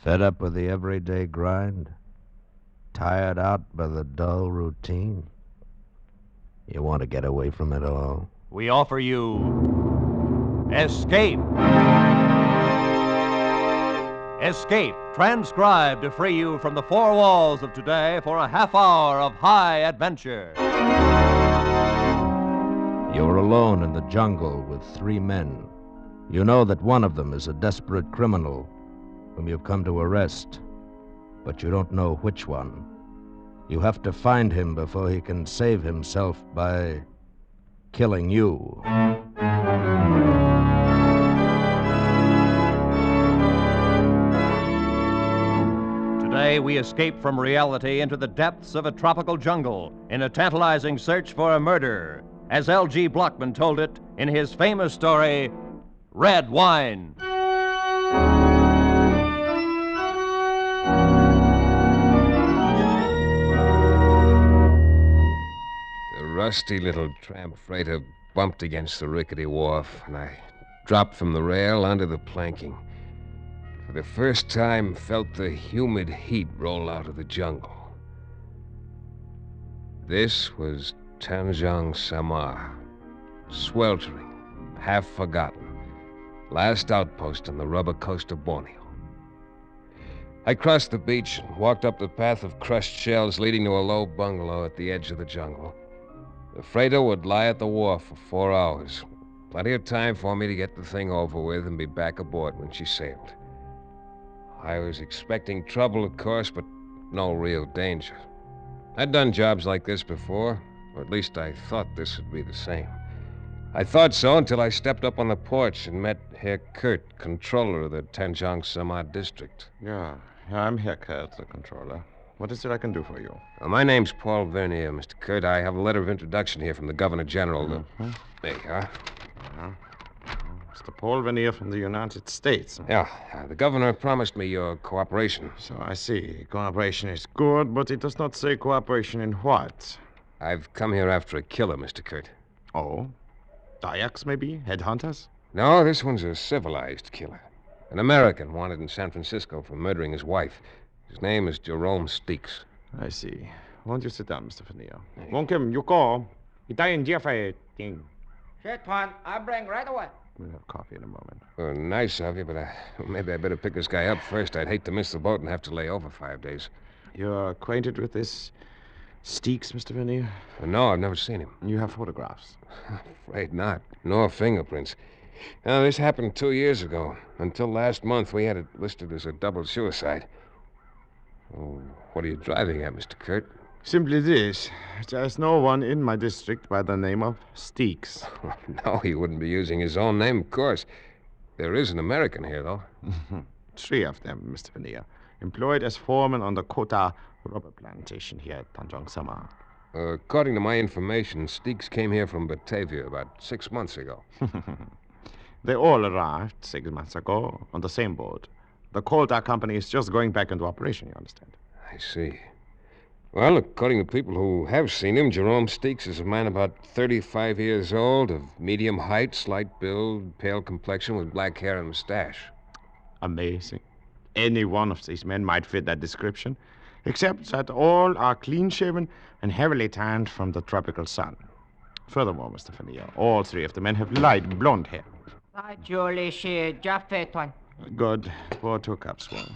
Fed up with the everyday grind? Tired out by the dull routine? You want to get away from it all? We offer you Escape. Escape, transcribed to free you from the four walls of today for a half hour of high adventure. You're alone in the jungle with 3 men. You know that one of them is a desperate criminal whom you've come to arrest, but you don't know which one. You have to find him before he can save himself by killing you. Today, we escape from reality into the depths of a tropical jungle in a tantalizing search for a murder, as L.G. Blockman told it in his famous story, Red Wine. The rusty little tramp freighter bumped against the rickety wharf, and I dropped from the rail onto the planking. For the first time, felt the humid heat roll out of the jungle. This was Tanjong Samar, sweltering, half forgotten, last outpost on the rubber coast of Borneo. I crossed the beach and walked up the path of crushed shells leading to a low bungalow at the edge of the jungle. The freighter would lie at the wharf for 4 hours. Plenty of time for me to get the thing over with and be back aboard when she sailed. I was expecting trouble, of course, but no real danger. I'd done jobs like this before, or at least I thought this would be the same. I thought so until I stepped up on the porch and met Herr Kurt, controller of the Tanjong Samar district. Yeah, I'm Herr Kurt, the controller. What is it I can do for you? My name's Paul Vernier, Mr. Kurt. I have a letter of introduction here from the Governor General. There you are. Mr. Paul Vernier from the United States. Yeah, the governor promised me your cooperation. So I see. Cooperation is good, but it does not say cooperation in what? I've come here after a killer, Mr. Kurt. Oh? Dayaks, maybe? Headhunters? No, this one's a civilized killer. An American wanted in San Francisco for murdering his wife. His name is Jerome Steeks. I see. Won't you sit down, Mr. Vernier? Won't you go? Shit, Juan. I'll bring right away. We'll have coffee in a moment. Well, nice of you, but maybe I better pick this guy up first. I'd hate to miss the boat and have to lay over 5 days. You're acquainted with this Steeks, Mr. Vernier? No, I've never seen him. You have photographs? Afraid not. Nor fingerprints. Now, this happened 2 years ago. Until last month, we had it listed as a double suicide. Oh, what are you driving at, Mr. Kurt? Simply this. There's no one in my district by the name of Steeks. No, he wouldn't be using his own name, of course. There is an American here, though. 3 of them, Mr. Vernier. Employed as foreman on the Kota rubber plantation here at Tanjong Samar. According to my information, Steeks came here from Batavia about 6 months ago. They all arrived 6 months ago on the same boat. The Kota company is just going back into operation, you understand? I see. Well, according to people who have seen him, Jerome Steeks is a man about 35 years old, of medium height, slight build, pale complexion, with black hair and mustache. Amazing. Any one of these men might fit that description, except that all are clean-shaven and heavily tanned from the tropical sun. Furthermore, Mr. Vernier, all 3 of the men have light blonde hair. Good. Pour 2 cups, Wong.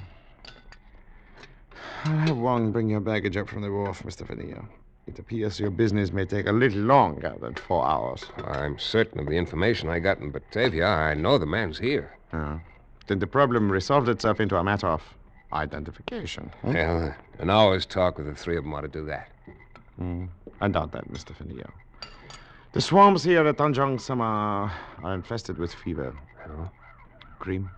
I'll have Wong bring your baggage up from the wharf, Mr. Vernier. It appears your business may take a little longer than 4 hours. I'm certain of the information I got in Batavia. I know the man's here. Then the problem resolved itself into a matter of identification. Well, an hour's talk with the 3 of them ought to do that. I doubt that, Mr. Vernier. The swamps here at Tanjong Samar are infested with fever. Oh? Cream.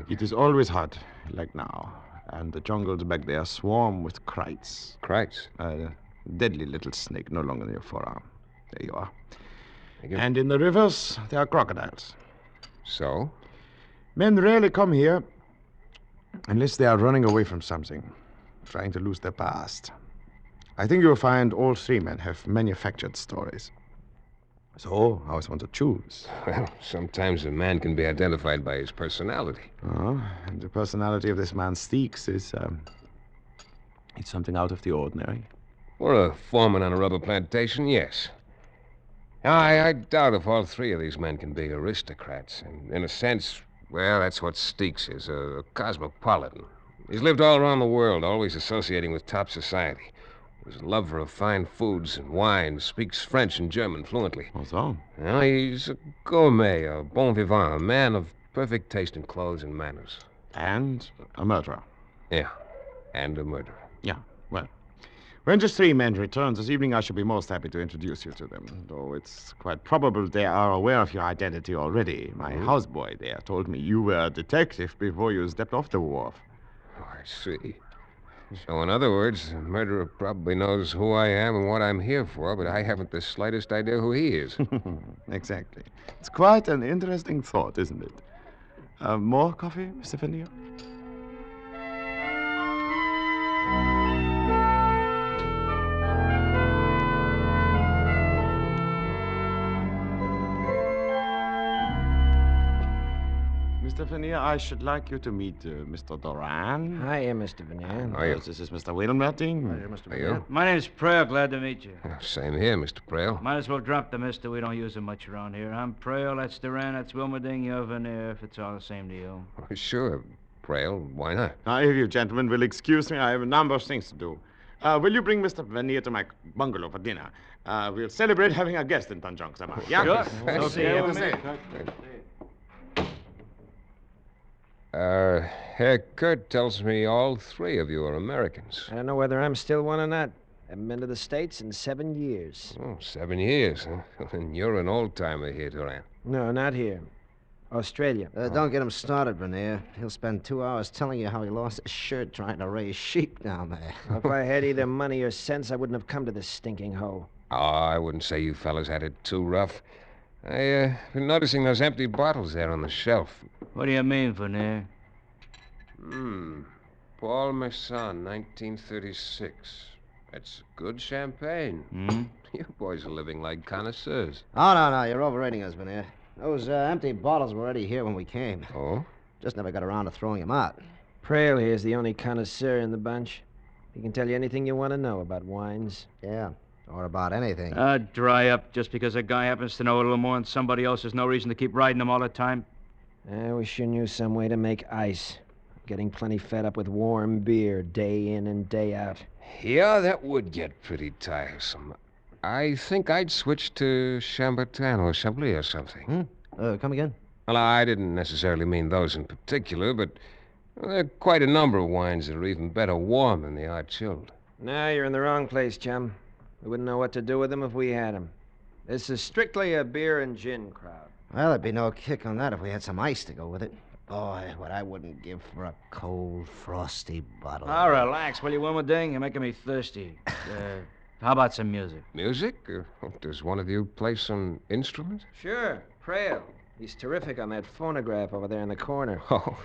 It is always hot, like now. And the jungles back there swarm with krites. Krites? A deadly little snake no longer in your forearm. There you are. Thank you. And in the rivers, there are crocodiles. So? Men rarely come here unless they are running away from something, trying to lose their past. I think you'll find all 3 men have manufactured stories. So, how is one to choose? Well, sometimes a man can be identified by his personality. Oh, and the personality of this man Steeks is, it's something out of the ordinary. For a foreman on a rubber plantation, yes. I doubt if all three of these men can be aristocrats. And in a sense, well, that's what Steeks is, a cosmopolitan. He's lived all around the world, always associating with top society. He's a lover of fine foods and wine, speaks French and German fluently. What's wrong? Well, he's a gourmet, a bon vivant, a man of perfect taste in clothes and manners. And a murderer. Yeah, and a murderer. Yeah, well. When just three men return this evening, I shall be most happy to introduce you to them. Though it's quite probable they are aware of your identity already. My houseboy there told me you were a detective before you stepped off the wharf. Oh, I see. So, in other words, the murderer probably knows who I am and what I'm here for, but I haven't the slightest idea who he is. Exactly. It's quite an interesting thought, isn't it? More coffee, Mr. Fennier? Mr. Fennier, I should like you to meet Mr. Doran. Hi, Mr. Veneer. Are you? This is Mr. Wilmerting. Mr. Are you? My name's Prale. Glad to meet you. Same here, Mr. Prale. Might as well drop the mister. We don't use him much around here. I'm Prale. That's Duran. That's Wilmerding. You're Veneer, if it's all the same to you. Oh, sure, Prale. Why not? Now, if you gentlemen will excuse me, I have a number of things to do. Will you bring Mr. Fennier to my bungalow for dinner? We'll celebrate having a guest in Tanjong Sama. Yeah? Sure. Okay, we'll see. Herr Kurt tells me all three of you are Americans. I don't know whether I'm still one or not. Haven't been to the States in 7 years. Oh, 7 years, huh? And you're an old-timer here, Duran. No, not here. Australia. Don't get him started, Vernier. He'll spend 2 hours telling you how he lost his shirt trying to raise sheep down there. If I had either money or sense, I wouldn't have come to this stinking hole. Oh, I wouldn't say you fellas had it too rough. I've been noticing those empty bottles there on the shelf. What do you mean, Veneer? Paul Masson, 1936. That's good champagne. Hmm? You boys are living like connoisseurs. Oh, no, you're overrating us, Vernier. Those empty bottles were already here when we came. Oh? Just never got around to throwing them out. Prale here's the only connoisseur in the bunch. He can tell you anything you want to know about wines. Yeah, or about anything. Dry up. Just because a guy happens to know a little more than somebody else, there's no reason to keep riding him all the time. I wish you knew some way to make ice. I'm getting plenty fed up with warm beer day in and day out. Yeah, that would get pretty tiresome. I think I'd switch to Chambertin or Chablis or something. Come again? Well, I didn't necessarily mean those in particular, but there are quite a number of wines that are even better warm than they are chilled. No, you're in the wrong place, chum. We wouldn't know what to do with them if we had them. This is strictly a beer and gin crowd. Well, there'd be no kick on that if we had some ice to go with it. Boy, what I wouldn't give for a cold, frosty bottle. Oh, relax, will you, Wilmerding? You're making me thirsty. How about some music? Music? Does one of you play some instrument? Sure, Prale. He's terrific on that phonograph over there in the corner. Oh.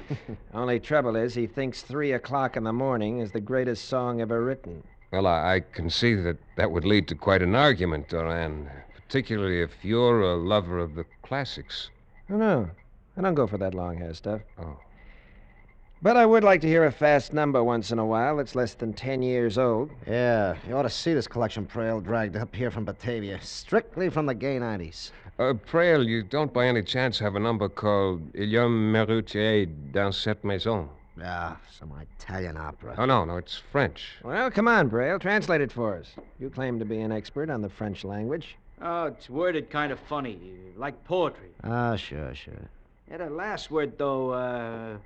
Only trouble is he thinks 3 o'clock in the morning is the greatest song ever written. Well, I can see that would lead to quite an argument, Doran. Particularly if you're a lover of the classics. Oh, no. I don't go for that long hair stuff. Oh. But I would like to hear a fast number once in a while that's less than 10 years old. Yeah, you ought to see this collection Prale dragged up here from Batavia. Strictly from the gay 90s. Prale, you don't by any chance have a number called Il y a un métier dans cette maison? Ah, some Italian opera. Oh, no, it's French. Well, come on, Prale. Translate it for us. You claim to be an expert on the French language. Oh, it's worded kind of funny, like poetry. Ah, sure. Yeah, the last word, though,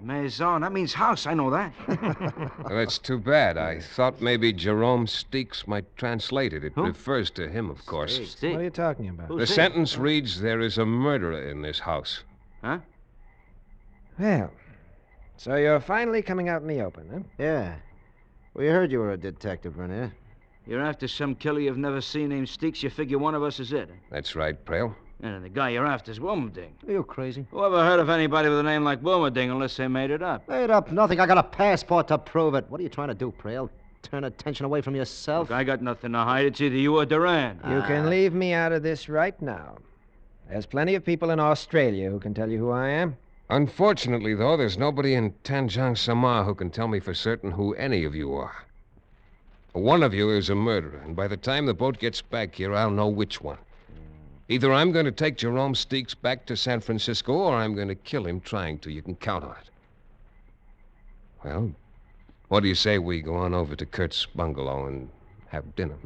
maison, that means house. I know that. Well, that's too bad. I thought maybe Jerome Steeks might translate it. It Who? refers to him, of course. Stick. What are you talking about? Who's The Stick? sentence reads, there is a murderer in this house. Huh? Well, so you're finally coming out in the open, huh? Yeah. We heard you were a detective, Vernier. You're after some killer you've never seen named Steeks. You figure one of us is it. That's right, Prale. And the guy you're after is Wilmerding. Are you crazy? Who ever heard of anybody with a name like Wilmerding unless they made it up? Made up nothing. I got a passport to prove it. What are you trying to do, Prale? turn attention away from yourself. Look, I got nothing to hide. It's either you or Duran. You can leave me out of this right now. There's plenty of people in Australia who can tell you who I am. Unfortunately, though, there's nobody in Tanjong Samar who can tell me for certain who any of you are. One of you is a murderer, and by the time the boat gets back here, I'll know which one. Either I'm going to take Jerome Steeks back to San Francisco, or I'm going to kill him trying to. You can count on it. Well, what do you say we go on over to Kurt's bungalow and have dinner,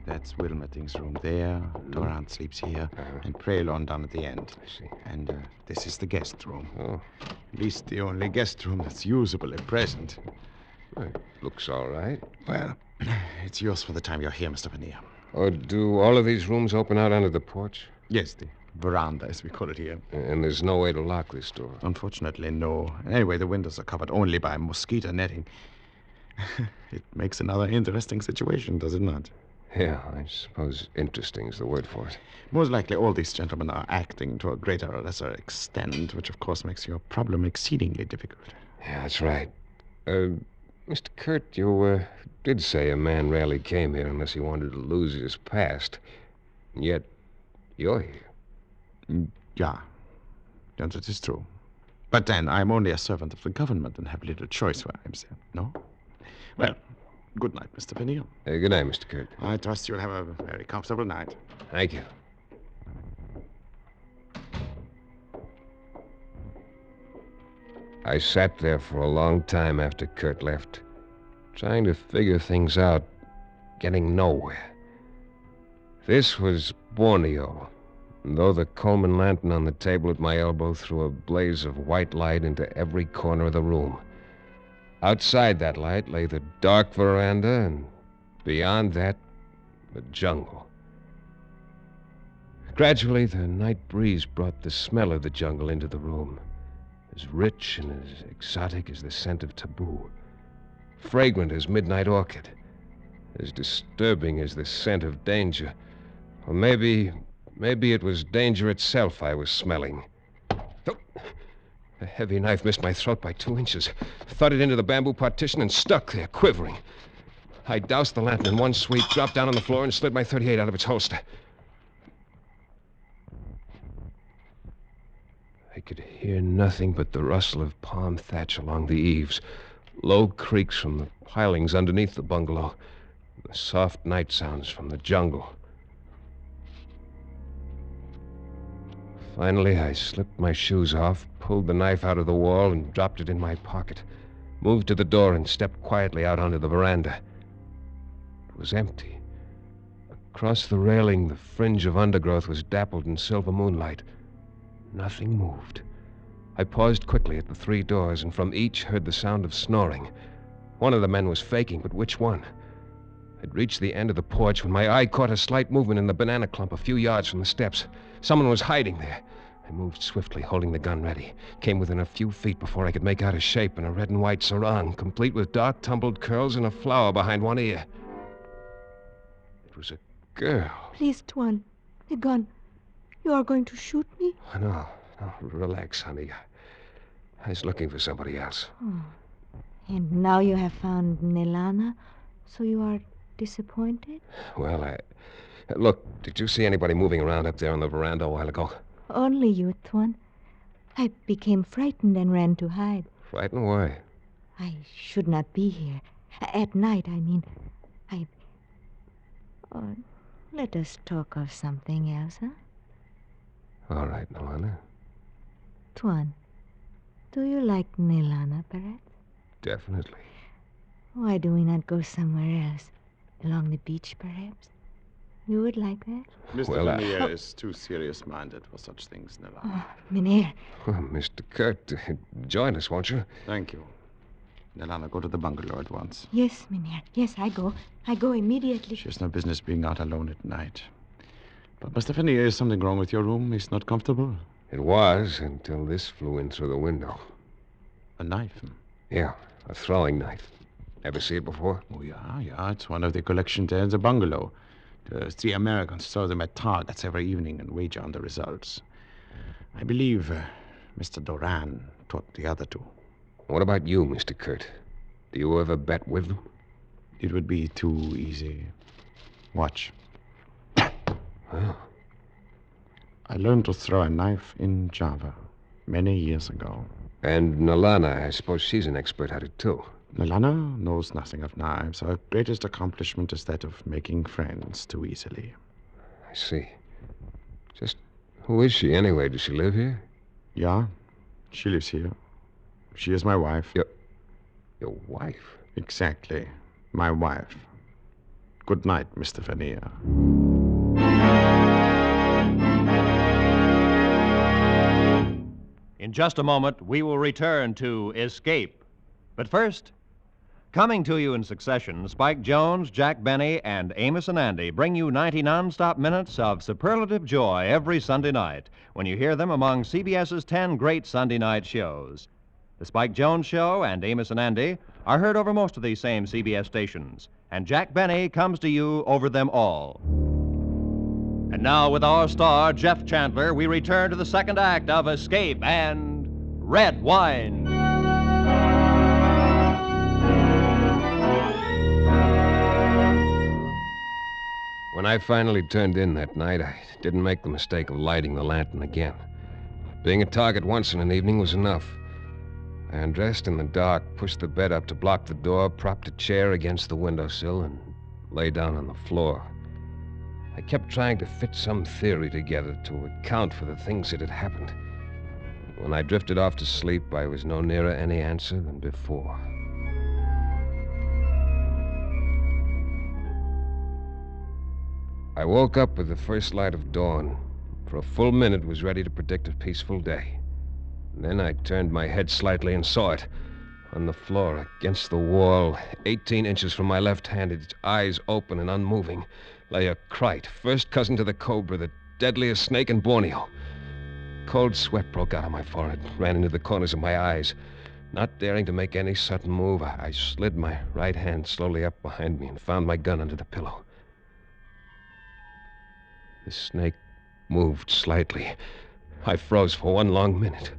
That's Wilmerding's room there. Durant sleeps here. And Prelon down at the end. I see. And this is the guest room. Oh. At least the only guest room that's usable at present. It looks all right. Well, it's yours for the time you're here, Mr. Veneer. Oh, do all of these rooms open out onto the porch? Yes, the veranda, as we call it here. And there's no way to lock this door? Unfortunately, no. Anyway, the windows are covered only by mosquito netting. It makes another interesting situation, does it not? Yeah, I suppose interesting is the word for it. Most likely all these gentlemen are acting to a greater or lesser extent, which of course makes your problem exceedingly difficult. Yeah, that's right. Mr. Kurt, you did say a man rarely came here unless he wanted to lose his past. And yet, you're here. Yeah, that is true. But then, I'm only a servant of the government and have little choice where I'm sent, no? Well, good night, Mr. Veneer. Good night, Mr. Kurt. I trust you'll have a very comfortable night. Thank you. I sat there for a long time after Kurt left, trying to figure things out, getting nowhere. This was Borneo, and though the Coleman lantern on the table at my elbow threw a blaze of white light into every corner of the room. Outside that light lay the dark veranda, and beyond that, the jungle. Gradually, the night breeze brought the smell of the jungle into the room, as rich and as exotic as the scent of taboo, fragrant as midnight orchid, as disturbing as the scent of danger. Or maybe it was danger itself I was smelling. Oh, a heavy knife missed my throat by 2 inches, thudded into the bamboo partition and stuck there, quivering. I doused the lantern in one sweep, dropped down on the floor, and slid my .38 out of its holster. I could hear nothing but the rustle of palm thatch along the eaves, low creaks from the pilings underneath the bungalow, and the soft night sounds from the jungle. Finally, I slipped my shoes off, pulled the knife out of the wall, and dropped it in my pocket, moved to the door, and stepped quietly out onto the veranda. It was empty. Across the railing, the fringe of undergrowth was dappled in silver moonlight. Nothing moved. I paused quickly at the 3 doors, and from each heard the sound of snoring. One of the men was faking, but which one? I'd reached the end of the porch when my eye caught a slight movement in the banana clump a few yards from the steps. Someone was hiding there. I moved swiftly, holding the gun ready. Came within a few feet before I could make out a shape in a red and white sarong, complete with dark tumbled curls and a flower behind one ear. It was a girl. Please, Tuan, the gun. You are going to shoot me? Oh, no, relax, honey. I was looking for somebody else. Oh. And now you have found Nelana, so you are disappointed? Well, Look, did you see anybody moving around up there on the veranda a while ago? Only you, Tuan. I became frightened and ran to hide. Frightened? Why? I should not be here. At night, I mean. Oh, let us talk of something else, huh? All right, Nelana. Tuan, do you like Nelana, perhaps? Definitely. Why do we not go somewhere else? Along the beach, perhaps? You would like that? Mr. Well, Veneer is too serious-minded for such things, Nella. Oh, Mynheer. Well, Mr. Kurt, join us, won't you? Thank you. Nelana, go to the bungalow at once. Yes, Mynheer. Yes, I go. I go immediately. She has no business being out alone at night. But, Mr. Veneer, is something wrong with your room? It's not comfortable? It was until this flew in through the window. A knife? Yeah, a throwing knife. Ever see it before? Oh, yeah. It's one of the collections there in the bungalow. The three Americans throw them at targets every evening and wager on the results. I believe Mr. Doran taught the other two. What about you, Mr. Kurt? Do you ever bet with them? It would be too easy. Watch. Oh. I learned to throw a knife in Java many years ago. And Nalana, I suppose she's an expert at it, too. Nalana knows nothing of knives. Her greatest accomplishment is that of making friends too easily. I see. Just who is she, anyway? Does she live here? Yeah, she lives here. She is my wife. Your wife? Exactly. My wife. Good night, Mr. Vernier. In just a moment, we will return to Escape. But first, coming to you in succession, Spike Jones, Jack Benny, and Amos and Andy bring you 90 non-stop minutes of superlative joy every Sunday night when you hear them among CBS's 10 great Sunday night shows. The Spike Jones Show and Amos and Andy are heard over most of these same CBS stations, and Jack Benny comes to you over them all. And now, with our star, Jeff Chandler, we return to the second act of Escape and Red Wine. When I finally turned in that night, I didn't make the mistake of lighting the lantern again. Being a target once in an evening was enough. I undressed in the dark, pushed the bed up to block the door, propped a chair against the windowsill, and lay down on the floor. I kept trying to fit some theory together to account for the things that had happened. When I drifted off to sleep, I was no nearer any answer than before. I woke up with the first light of dawn. For a full minute, was ready to predict a peaceful day. And then I turned my head slightly and saw it. On the floor, against the wall, 18 inches from my left hand, its eyes open and unmoving, lay a krite, first cousin to the cobra, the deadliest snake in Borneo. Cold sweat broke out on my forehead, ran into the corners of my eyes. Not daring to make any sudden move, I slid my right hand slowly up behind me and found my gun under the pillow. The snake moved slightly. I froze for one long minute.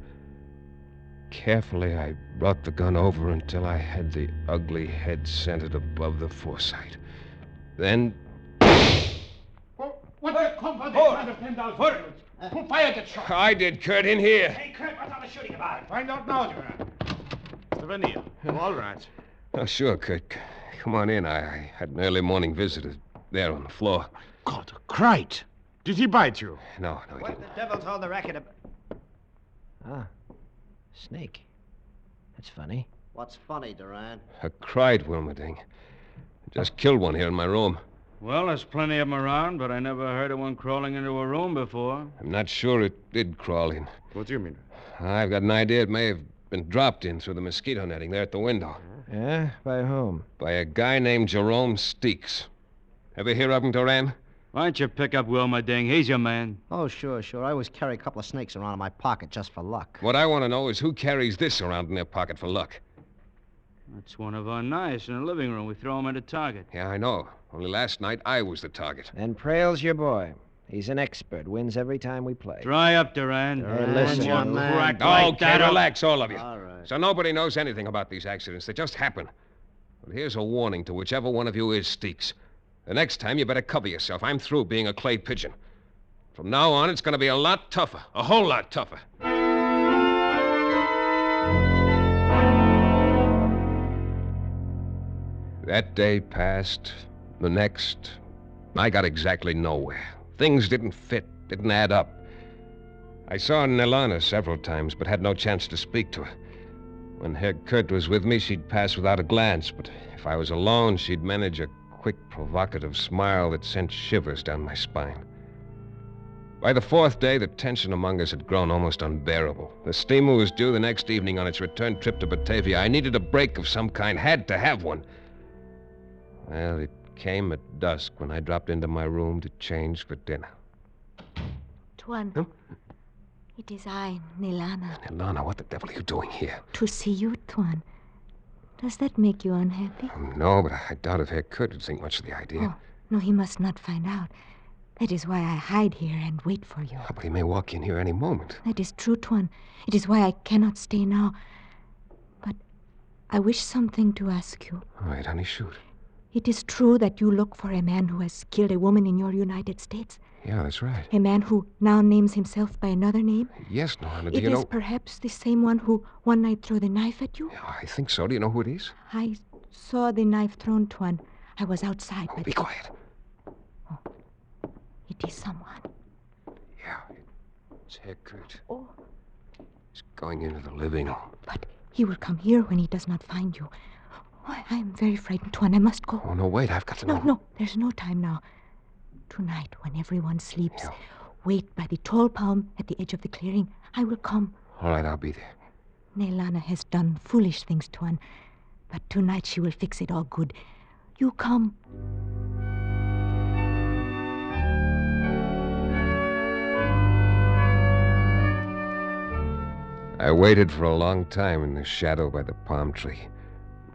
Carefully, I brought the gun over until I had the ugly head centered above the foresight. Then... What the company kind of $10,000? Who fired that shot? I did, Kurt, in here. Hey, Kurt, what's all the shooting about? Find out now, Duran. Mr. Vernier. All right. Oh, sure, Kurt. Come on in. I had an early morning visitor there on the floor. God, a krite. Did he bite you? No, he What didn't. the devil's all the racket about? Ah, snake. That's funny. What's funny, Duran? A krite, Wilmerding. Just killed one here in my room. Well, there's plenty of them around, but I never heard of one crawling into a room before. I'm not sure it did crawl in. What do you mean? I've got an idea it may have been dropped in through the mosquito netting there at the window. Yeah? By whom? By a guy named Jerome Steeks. Ever hear of him, Duran? Why don't you pick up Wilma Ding? He's your man. Oh, sure. I always carry a couple of snakes around in my pocket just for luck. What I want to know is who carries this around in their pocket for luck. That's one of our knives in the living room. We throw him at a target. Yeah, I know. Only last night I was the target. And Prail's your boy. He's an expert. Wins every time we play. Dry up, Duran. Hey, listen, One young more man. crack like Okay, that, relax, all of you. All right. So nobody knows anything about these accidents. They just happen. But here's a warning to whichever one of you is Steeks. The next time, you better cover yourself. I'm through being a clay pigeon. From now on, it's going to be a lot tougher. A whole lot tougher. That day passed. The next. I got exactly nowhere. Things didn't fit, didn't add up. I saw Nalana several times, but had no chance to speak to her. When Herr Kurt was with me, she'd pass without a glance, but if I was alone, she'd manage a quick, provocative smile that sent shivers down my spine. By the fourth day, the tension among us had grown almost unbearable. The steamer was due the next evening on its return trip to Batavia. I needed a break of some kind, had to have one. Well, it came at dusk when I dropped into my room to change for dinner. Tuan. Huh? It is I, Nilana. Nilana, what the devil are you doing here? To see you, Tuan. Does that make you unhappy? No, but I doubt if Herr Kurt would think much of the idea. Oh, no, he must not find out. That is why I hide here and wait for you. Oh, but he may walk in here any moment. That is true, Tuan. It is why I cannot stay now. But I wish something to ask you. All right, honey, shoot. It is true that you look for a man who has killed a woman in your United States? Yeah, that's right. A man who now names himself by another name? Yes, Norma, do It you know... is perhaps the same one who one night threw the knife at you? Yeah, I think so. Do you know who it is? I saw the knife thrown, Tuan. I was outside, Oh, but... be quiet. It is someone. Yeah, it's Herr Kurt. Oh. He's going into the living room. But he will come here when he does not find you. Oh, I am very frightened, Tuan. I must go. Oh, no, wait. I've got to know. No, there's no time now. Tonight, when everyone sleeps, Yeah. wait by the tall palm at the edge of the clearing. I will come. All right, I'll be there. Nelana has done foolish things, Tuan. But tonight she will fix it all good. You come. I waited for a long time in the shadow by the palm tree.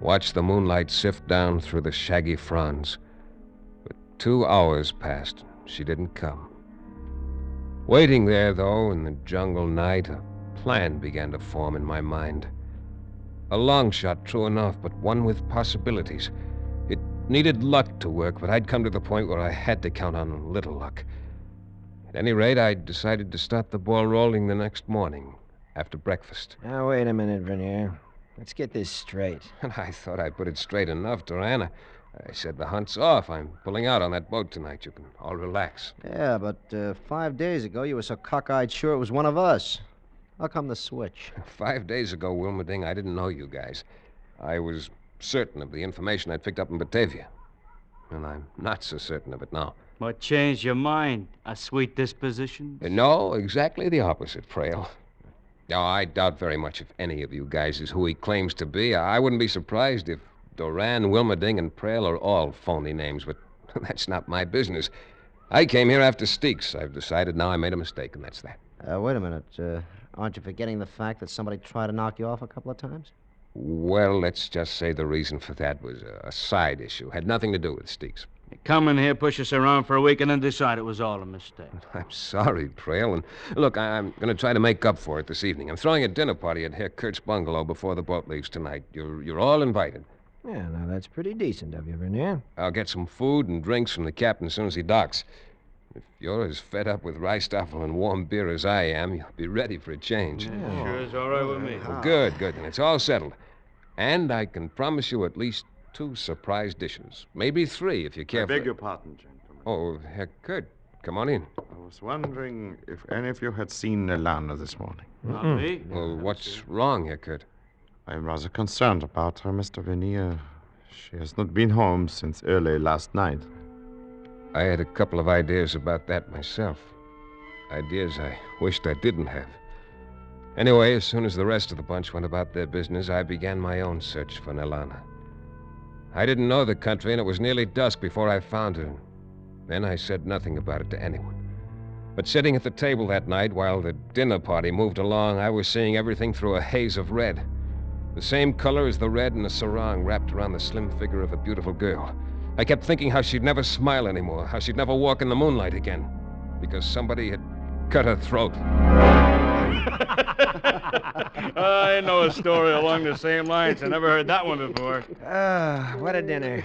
Watched the moonlight sift down through the shaggy fronds. But 2 hours passed. She didn't come. Waiting there, though, in the jungle night, a plan began to form in my mind. A long shot, true enough, but one with possibilities. It needed luck to work, but I'd come to the point where I had to count on a little luck. At any rate, I decided to start the ball rolling the next morning, after breakfast. Now, wait a minute, Vernier. Let's get this straight. And I thought I put it straight enough, Durana. I said the hunt's off. I'm pulling out on that boat tonight. You can all relax. Yeah, but 5 days ago you were so cockeyed sure it was one of us. How come the switch? 5 days ago, Wilmerding, I didn't know you guys. I was certain of the information I'd picked up in Batavia. And I'm not so certain of it now. What changed your mind? A sweet disposition? No, exactly the opposite, Frail. No, I doubt very much if any of you guys is who he claims to be. I wouldn't be surprised if Doran, Wilmerding, and Prale are all phony names, but that's not my business. I came here after Steeks. I've decided now I made a mistake, and that's that. Wait a minute. Aren't you forgetting the fact that somebody tried to knock you off a couple of times? Well, let's just say the reason for that was a side issue. Had nothing to do with Steeks. You come in here, push us around for a week, and then decide it was all a mistake. I'm sorry, Prale, and look, I'm going to try to make up for it this evening. I'm throwing a dinner party at Herr Kurt's bungalow before the boat leaves tonight. You're all invited. Yeah, now that's pretty decent of you, Vernier. I'll get some food and drinks from the captain as soon as he docks. If you're as fed up with Reistoffel and warm beer as I am, you'll be ready for a change. Yeah, sure is all right with me. Well, good. Then it's all settled. And I can promise you at least 2 surprise dishes. Maybe 3 if you care I beg your pardon, gentlemen. Oh, Herr Kurt, come on in. I was wondering if any of you had seen Nelana this morning. Not me. Well, what's wrong, Herr Kurt? I'm rather concerned about her, Mr. Vernier. She has not been home since early last night. I had a couple of ideas about that myself. Ideas I wished I didn't have. Anyway, as soon as the rest of the bunch went about their business, I began my own search for Nelana. I didn't know the country, and it was nearly dusk before I found her. Then I said nothing about it to anyone. But sitting at the table that night while the dinner party moved along, I was seeing everything through a haze of red. The same color as the red in a sarong wrapped around the slim figure of a beautiful girl. I kept thinking how she'd never smile anymore, how she'd never walk in the moonlight again, because somebody had cut her throat. I know a story along the same lines. I never heard that one before. Ah, what a dinner.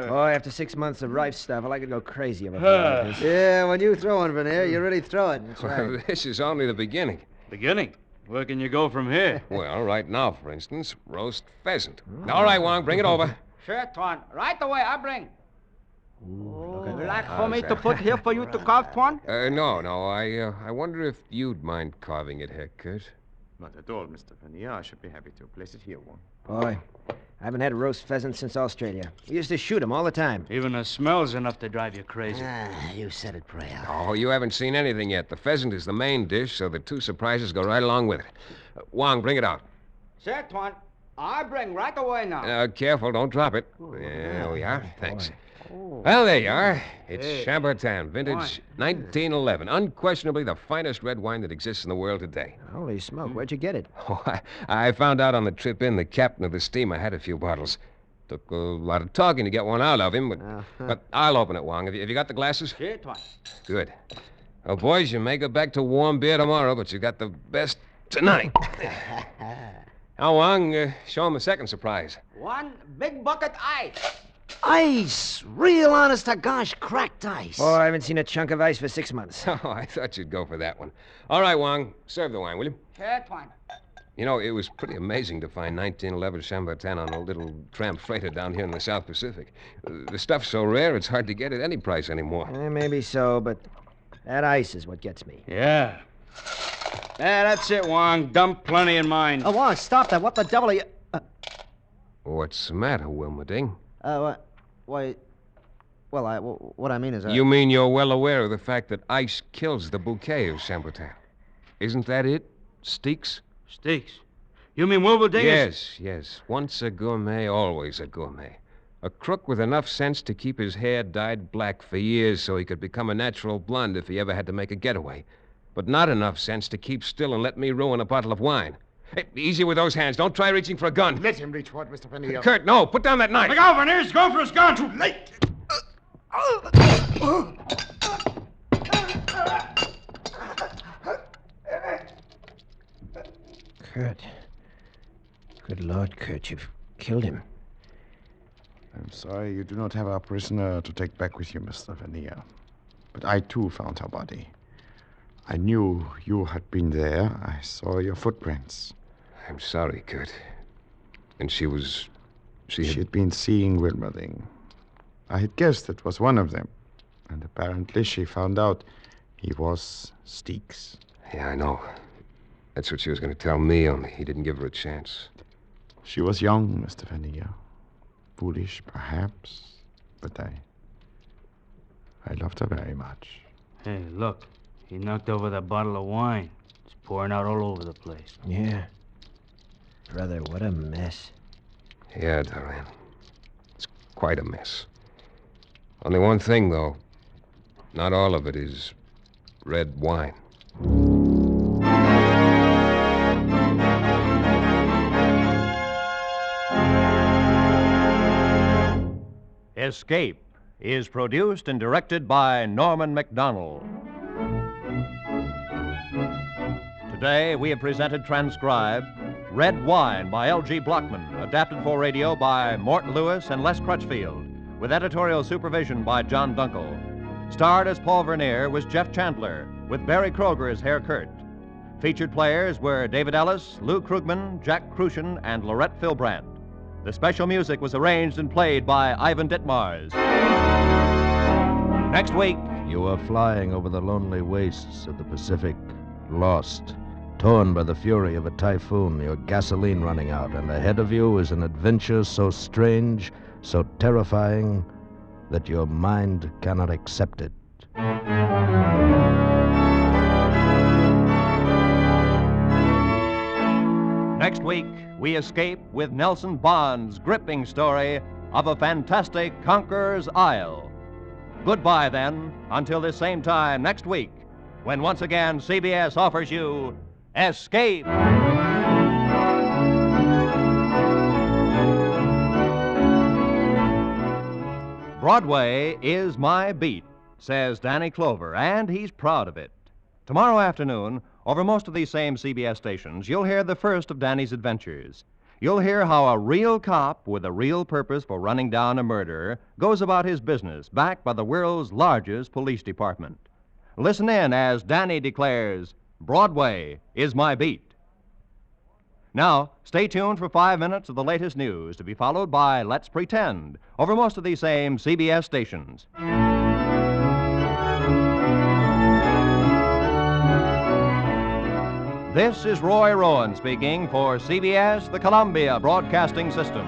Boy, after 6 months of rife stuff, I could go crazy about food like this. Yeah, when you throw one, Vernier, you really throw it. That's Well, right. this is only the beginning. Beginning. Where can you go from here? Well, right now, for instance, roast pheasant. All right, Wong, bring it over. Sure, Tuan. Right away, I bring. You like for How's me to that? put here for you to carve, Tuan? No. I wonder if you'd mind carving it, Herr Kurt. Not at all, Mr. Vernier. I should be happy to place it here, one. Boy, I haven't had a roast pheasant since Australia. We used to shoot 'em all the time. Even the smell's enough to drive you crazy. You said it, Prale. Oh, you haven't seen anything yet. The pheasant is the main dish, so the 2 surprises go right along with it. Wong, bring it out. Sure, Tuan. I bring right away now. Careful, don't drop it. There we are. Thanks. Well, there you are. It's Hey. Chambertin, vintage Wine. 1911. Unquestionably the finest red wine that exists in the world today. Holy smoke, where'd you get it? Oh, I found out on the trip in the captain of the steamer had a few bottles. Took a lot of talking to get one out of him, but I'll open it, Wong. Have you got the glasses? See it, Twine. Good. Well, boys, you may go back to warm beer tomorrow, but you got the best tonight. Now, Wong, show him a second surprise. One big bucket ice. Ice! Real honest to gosh, cracked ice. Oh, I haven't seen a chunk of ice for 6 months. Oh, I thought you'd go for that one. All right, Wong, serve the wine, will you? Here, Twine. You know, it was pretty amazing to find 1911 Chambertin on a little tramp freighter down here in the South Pacific. The stuff's so rare, it's hard to get at any price anymore. Maybe so, but that ice is what gets me. Yeah. Yeah, that's it, Wong. Dump plenty in mine. Oh, Wong, stop that. What the devil are you... What's the matter, Wilmerding? Why... Well, what I mean is... You mean you're well aware of the fact that ice kills the bouquet of Chambertin? Isn't that it, Steaks? Steaks. You mean Wilberding? Yes. Once a gourmet, always a gourmet. A crook with enough sense to keep his hair dyed black for years so he could become a natural blonde if he ever had to make a getaway. But not enough sense to keep still and let me ruin a bottle of wine. Hey, easy with those hands. Don't try reaching for a gun. Let him reach for it, Mr. Fennear. Kurt, no. Put down that knife. Look out, Van He's going for his gun. Too late. Kurt. Good Lord, Kurt, you've killed him. I'm sorry you do not have our prisoner to take back with you, Mr. Fennear. But I, too, found her body. I knew you had been there. I saw your footprints. I'm sorry, Kurt. And she had been seeing Wilmerding. I had guessed it was one of them. And apparently she found out he was Steaks. Yeah, I know. That's what she was going to tell me, only he didn't give her a chance. She was young, Mr. Fennear. Foolish, perhaps. But I loved her very much. Hey, look. He knocked over that bottle of wine. It's pouring out all over the place. Yeah. Brother, what a mess. Yeah, Duran. It's quite a mess. Only one thing, though. Not all of it is red wine. Escape is produced and directed by Norman MacDonald. Today, we have presented transcribed Red Wine by L.G. Blockman, adapted for radio by Mort Lewis and Les Crutchfield, with editorial supervision by John Dunkel. Starred as Paul Vernier was Jeff Chandler, with Barry Kroger as Herr Kurt. Featured players were David Ellis, Lou Krugman, Jack Crucian, and Laurette Philbrandt. The special music was arranged and played by Ivan Ditmars. Next week... You are flying over the lonely wastes of the Pacific, lost, torn by the fury of a typhoon, your gasoline running out, and ahead of you is an adventure so strange, so terrifying, that your mind cannot accept it. Next week, we escape with Nelson Bond's gripping story of a fantastic conqueror's isle. Goodbye, then, until this same time next week, when once again CBS offers you Escape. Broadway is my beat, says Danny Clover, and he's proud of it. Tomorrow afternoon, over most of these same CBS stations, you'll hear the first of Danny's adventures. You'll hear how a real cop with a real purpose for running down a murderer goes about his business, backed by the world's largest police department. Listen in as Danny declares, Broadway is my beat. Now, stay tuned for 5 minutes of the latest news, to be followed by Let's Pretend, over most of these same CBS stations. This is Roy Rowan speaking for CBS, the Columbia Broadcasting System.